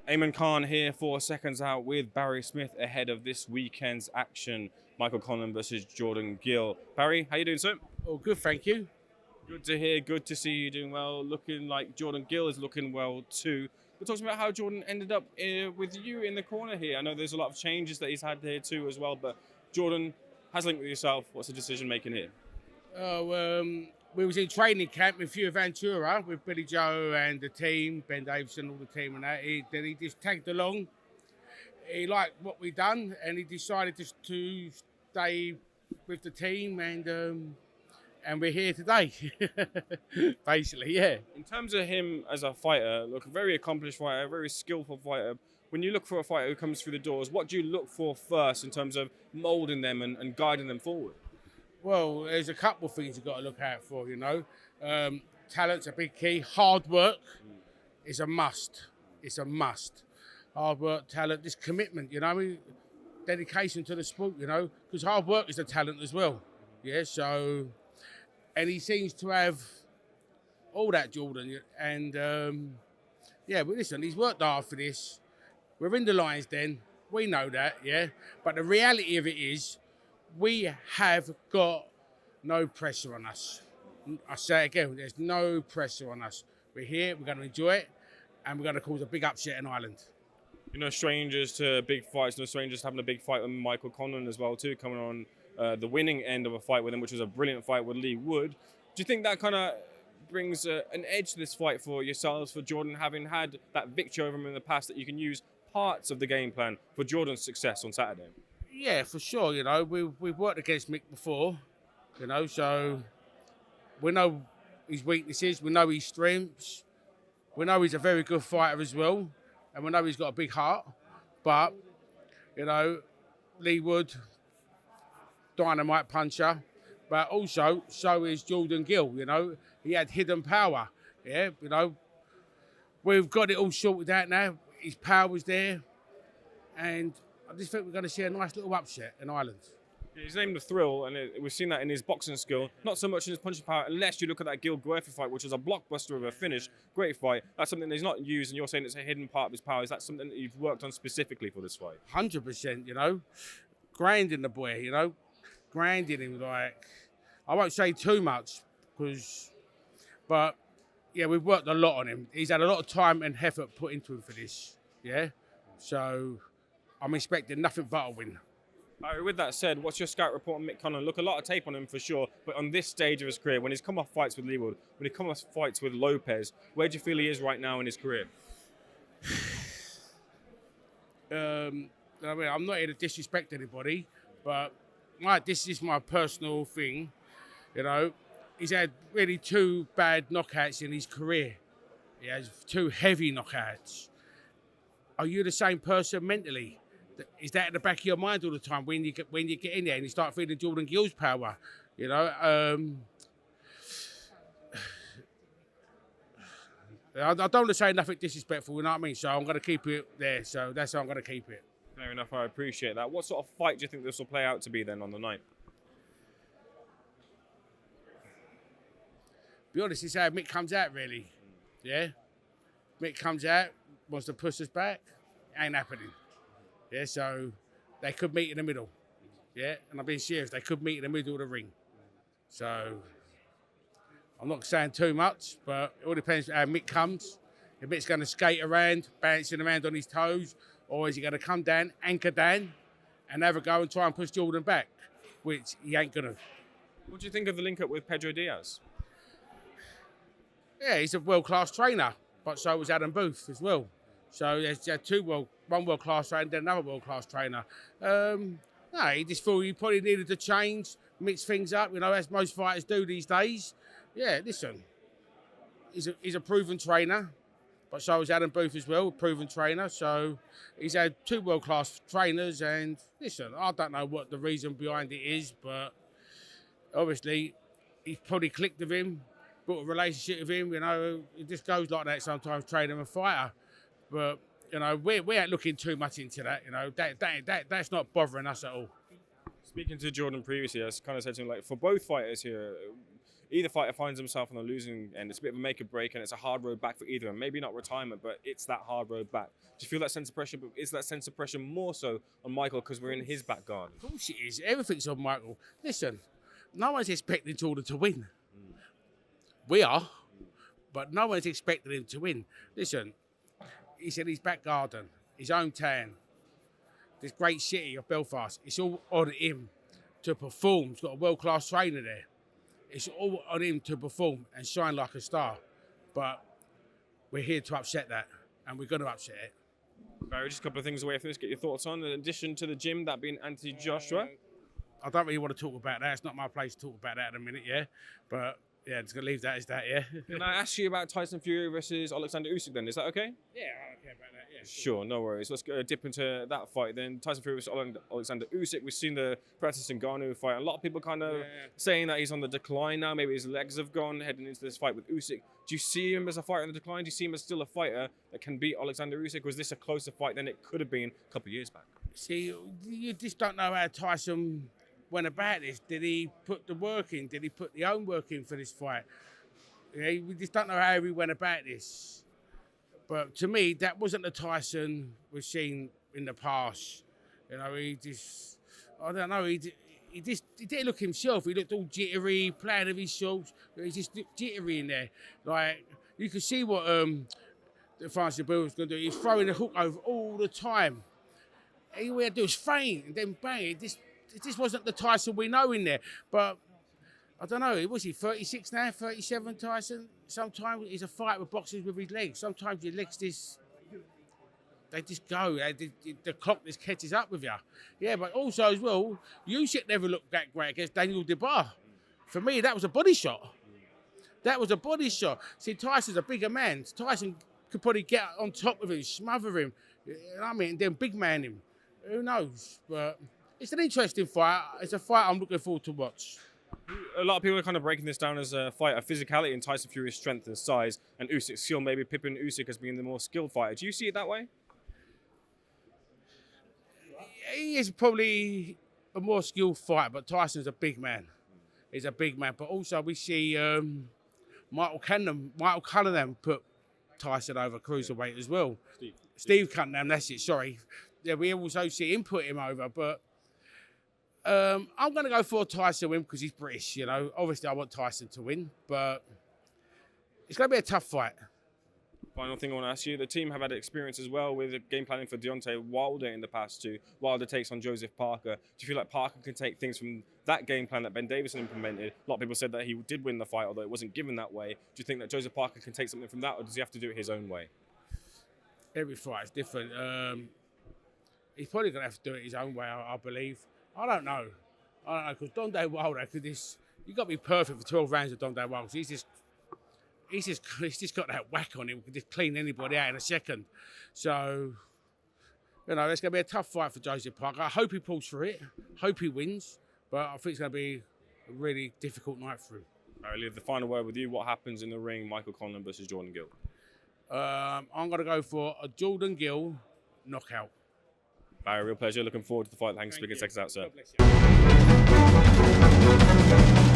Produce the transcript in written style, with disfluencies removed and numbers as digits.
Eamon Khan here for Seconds Out with Barry Smith ahead of this weekend's action. Michael Conlan versus Jordan Gill. Barry, how you doing, sir? Oh, good, thank you. Good to hear. Good to see you doing well. Looking like Jordan Gill is looking well too. We're talking about how Jordan ended up with you in the corner here. I know there's a lot of changes that he's had here too as well, but Jordan has linked with yourself. What's the decision making here? We was in training camp with Fury-Ventura with Billy Joe and the team, Ben Davison, all the team and that. Then he just tagged along. He liked what we done and he decided just to stay with the team and we're here today. Basically, yeah. In terms of him as a fighter, look, a very accomplished fighter, a very skillful fighter. When you look for a fighter who comes through the doors, what do you look for first in terms of moulding them and guiding them forward? Well, there's a couple of things you've got to look out for, you know. Talent's a big key. Hard work is a must. It's a must. Hard work, talent, this commitment, you know, dedication to the sport, you know, because hard work is a talent as well. Yeah, so, and he seems to have all that, Jordan. And, yeah, but listen, he's worked hard for this. We're in the Lions Den. We know that, yeah. But the reality of it is, we have got no pressure on us. I say it again, there's no pressure on us. We're here, we're going to enjoy it, and we're going to cause a big upset in Ireland. You're no strangers to big fights, no strangers to having a big fight with Michael Conlan as well too, coming on the winning end of a fight with him, which was a brilliant fight with Lee Wood. Do you think that kind of brings an edge to this fight for yourselves, for Jordan, having had that victory over him in the past, that you can use parts of the game plan for Jordan's success on Saturday? Yeah, for sure. You know, we've worked against Mick before, you know, so we know his weaknesses, we know his strengths, we know he's a very good fighter as well, and we know he's got a big heart. But, you know, Lee Wood, dynamite puncher, but also so is Jordan Gill, you know. He had hidden power, yeah, you know. We've got it all sorted out now. His power's there, and I just think we're going to see a nice little upset in Ireland. Yeah, he's named the Thrill, and we've seen that in his boxing skill, not so much in his punching power, unless you look at that Gill-Guerfi fight, which was a blockbuster of a finish. Great fight. That's something that he's not used, and you're saying it's a hidden part of his power. Is that something that you've worked on specifically for this fight? 100%, you know. Grinding the boy, you know. Grinding him, like, I won't say too much, but, yeah, we've worked a lot on him. He's had a lot of time and effort put into him for this, yeah. So I'm expecting nothing but a win. With that said, what's your scout report on Mick Conlan? Look, a lot of tape on him for sure, but on this stage of his career, when he's come off fights with Leewood, when he come off fights with Lopez, where do you feel he is right now in his career? I mean, I'm not here to disrespect anybody, but this is my personal thing. You know, he's had really two bad knockouts in his career. He has two heavy knockouts. Are you the same person mentally? Is that in the back of your mind all the time when you get in there and you start feeling Jordan Gill's power? You know, I don't want to say nothing disrespectful, you know what I mean? So I'm going to keep it there. So that's how I'm going to keep it. Fair enough, I appreciate that. What sort of fight do you think this will play out to be then on the night? Be honest, it's how Mick comes out, really. Yeah? Mick comes out, wants to push us back. Ain't happening. Yeah, so they could meet in the middle. Yeah, and I'm being serious. They could meet in the middle of the ring. So I'm not saying too much, but it all depends how Mick comes. If Mick's going to skate around, bouncing around on his toes, or is he going to come down, anchor down, and have a go and try and push Jordan back, which he ain't going to. What do you think of the link-up with Pedro Diaz? Yeah, he's a world-class trainer, but so was Adam Booth as well. So there's one world-class trainer and then another world-class trainer. No, he just thought he probably needed to change, mix things up, you know, as most fighters do these days. Yeah, listen, he's a proven trainer, but so is Adam Booth as well, a proven trainer. So he's had two world-class trainers, and listen, I don't know what the reason behind it is, but obviously he's probably clicked with him, built a relationship with him, you know. It just goes like that sometimes, trainer and fighter. But, you know, we ain't looking too much into that, you know. That's not bothering us at all. Speaking to Jordan previously, I kind of said to him, like, for both fighters here, either fighter finds himself on the losing end, it's a bit of a make or break, and it's a hard road back for either. And maybe not retirement, but it's that hard road back. Do you feel that sense of pressure? But is that sense of pressure more so on Michael because we're in his back garden? Of course it is. Everything's on Michael. Listen, no one's expecting Jordan to win. We are, but no one's expecting him to win. Listen, he's in his back garden, his hometown, this great city of Belfast. It's all on him to perform. He's got a world-class trainer there. It's all on him to perform and shine like a star. But we're here to upset that, and we're going to upset it. Barry, just a couple of things away from this. Get your thoughts on. In addition to the gym, that being Anthony Joshua. I don't really want to talk about that. It's not my place to talk about that in a minute, yeah. But yeah, just gonna leave that as that, yeah. Can I ask you about Tyson Fury versus Oleksandr Usyk then? Is that okay? Yeah, I don't care about that, yeah. Sure, no worries. Let's go dip into that fight then. Tyson Fury versus Oleksandr Usyk. We've seen the Francis Ngannou fight. A lot of people kind of saying that he's on the decline now. Maybe his legs have gone heading into this fight with Usyk. Do you see him as a fighter on the decline? Do you see him as still a fighter that can beat Oleksandr Usyk? Was this a closer fight than it could have been a couple of years back? See, you just don't know how Tyson went about this. Did he put the work in? Did he put the own work in for this fight? Yeah, we just don't know how he went about this. But to me, that wasn't the Tyson we've seen in the past. You know, he just, I don't know, he didn't look himself. He looked all jittery, playing with his shorts. He just looked jittery in there. Like, you could see what Francis Ngannou was going to do. He's throwing the hook over all the time. All he had to do was feint and then bang. It just wasn't the Tyson we know in there. But I don't know, was he 36 now, 37, Tyson? Sometimes he's a fight with boxers with his legs. Sometimes your legs just go. The clock just catches up with you. Yeah, but also as well, Usyk never looked that great against Daniel Dubois. For me, that was a body shot. That was a body shot. See, Tyson's a bigger man. Tyson could probably get on top of him, smother him, you know what I mean, and then big man him. Who knows? But it's an interesting fight. It's a fight I'm looking forward to watch. A lot of people are kind of breaking this down as a fight of physicality and Tyson Fury's strength and size, and Usyk's skill, maybe pipping Usyk as being the more skilled fighter. Do you see it that way? He is probably a more skilled fighter, but Tyson's a big man. He's a big man. But also we see Michael Conlan put Tyson over cruiserweight as well. Steve Conlan, that's it, sorry. Yeah, we also see him put him over, but I'm going to go for Tyson win because he's British, you know. Obviously, I want Tyson to win, but it's going to be a tough fight. Final thing I want to ask you, the team have had experience as well with game planning for Deontay Wilder in the past too. Wilder takes on Joseph Parker. Do you feel like Parker can take things from that game plan that Ben Davison implemented? A lot of people said that he did win the fight, although it wasn't given that way. Do you think that Joseph Parker can take something from that, or does he have to do it his own way? Every fight is different. He's probably going to have to do it his own way, I believe. I don't know, because Deontay Wilder you got to be perfect for 12 rounds of Deontay Wilder. He's just got that whack on him. He can just clean anybody out in a second. So, you know, it's going to be a tough fight for Joseph Parker. I hope he pulls through it. Hope he wins. But I think it's going to be a really difficult night for him. I'll leave the final word with you. What happens in the ring, Michael Conlan versus Jordan Gill? I'm going to go for a Jordan Gill knockout. Barry, real pleasure. Looking forward to the fight. Thanks for speaking SecondsOut, sir. God bless you.